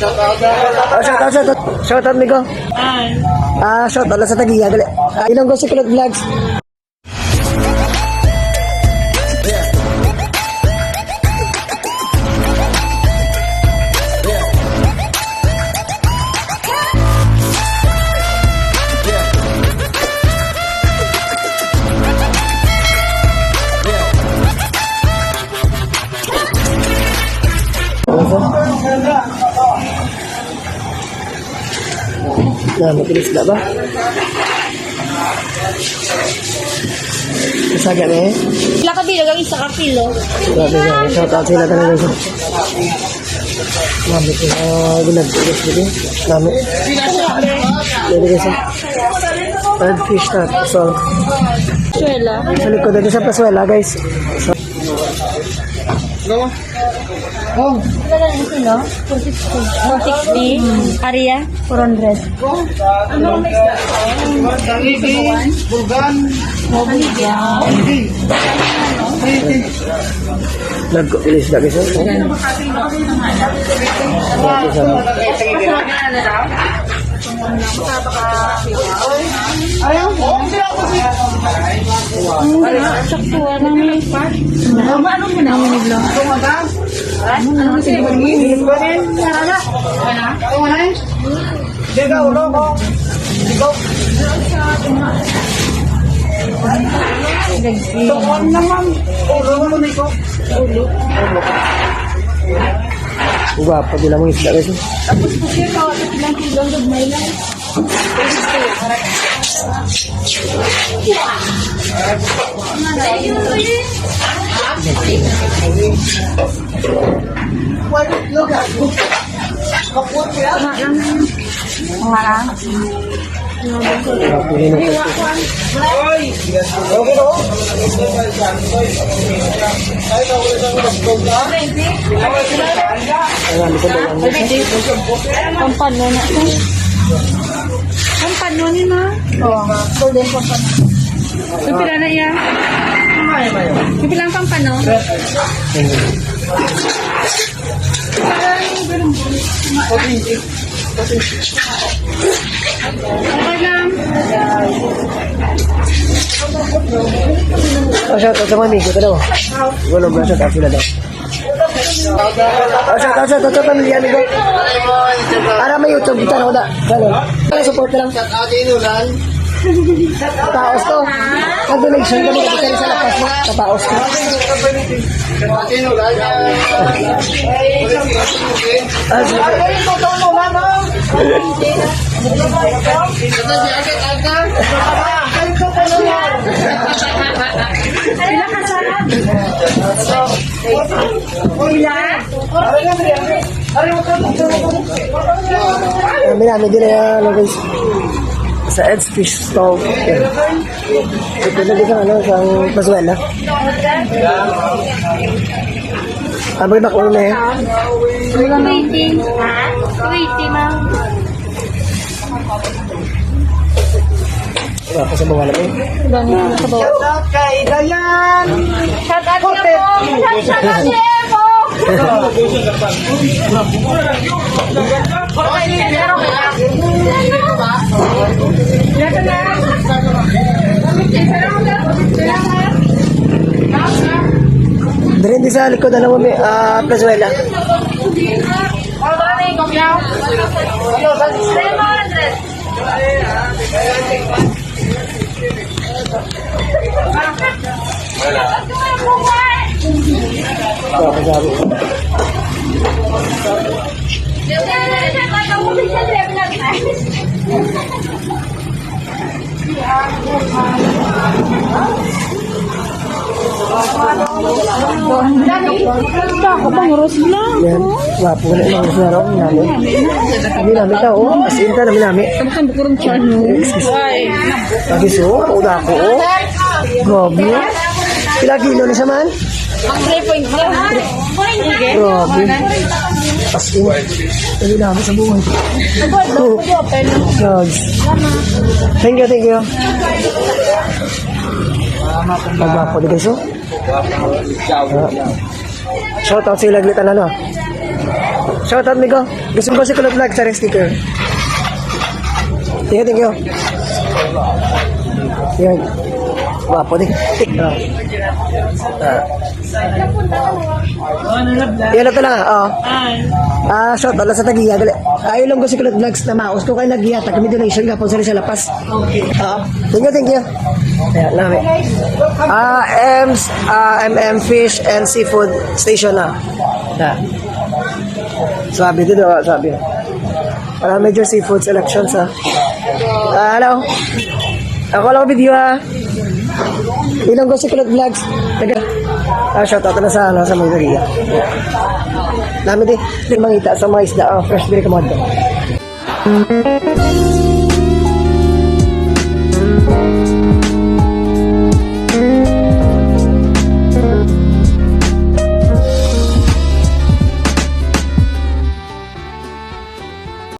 Shout out, Migo. Shout out sa Tagiya. Ilonggo si Kulot Vlogs. Nah, matilis na ba? Masagad na eh. Sila ka bilog, ang isa ka kilo. Grabe na, shout out sila talaga sa Mami ko na ginagpilis dito. Mami. Dito kasi. Red fish na. So, Suela. sa likod dito sa Pasuela, guys. So, Wala lang kilo? 460. Aria? 400. nagpilis na guys. Saktuwa lang may part. Ano mo na ang niglo? Guwapo din lang isda guys. Tapos po siya ka, ilang kilo ang may lang. Pampano na ito. Pampano ni ma? Oo. Golden pampano. Pipila na iya? Pipila ang pampano? Okay lang. Shout out sa mga amigo ko daw. Walang ba shout out sila daw. Shout out sa pamilya amigo. Para may YouTube kita na ko da. Kaya support lang. Taos ko. Nag-donation ko dito sa lakas mo. Taos ko. Marami din na guys. Sa Ed's Fish Stove. Ito na din sa Pasuela. Abay na ko na eh. Waiting. Waiting, ma'am. Wala pa sa bawala ko. Ganyan sa bawah. Shout out kay Dayan! Shout out niyo po! Shout out niyo po! Diyan din sa likod na naman may Pasuela. Ako bang uros lang? Yan. Wapo na lang sa araw namin. Kami namin tao. As in ka namin namin. Kamukan bukurong chan mo. Lagi so. Uda ko. Grabe. Pila kilo na siya man? 3.2. Grabe. As in. Kami namin sa buwan. Gods. Thank you, thank you. Magwapo di guys, oh. Shout out sa ilaglit ano. Shoutout, Migo. Gusto ko si Kulot Vlog sa sticker. Thank you. Yan. Wapo din. Yan na lang, oo. Shoutout lang sa tagiya. Ayaw lang ko si Kulot Vlogs na maos. Kung kayo nag-iyata, kami donation ka po sa lapas. Okay. Thank you. Ayan, namin. MM Fish and Seafood Station na. Sabi dito, sabi. Para major seafood selections ha. Hello. Ako lang video ha. Ilang ko si Kulot Vlogs. Shoutout na sa mga area. Namin din mangita sa mga isda. Fresh berry kamado.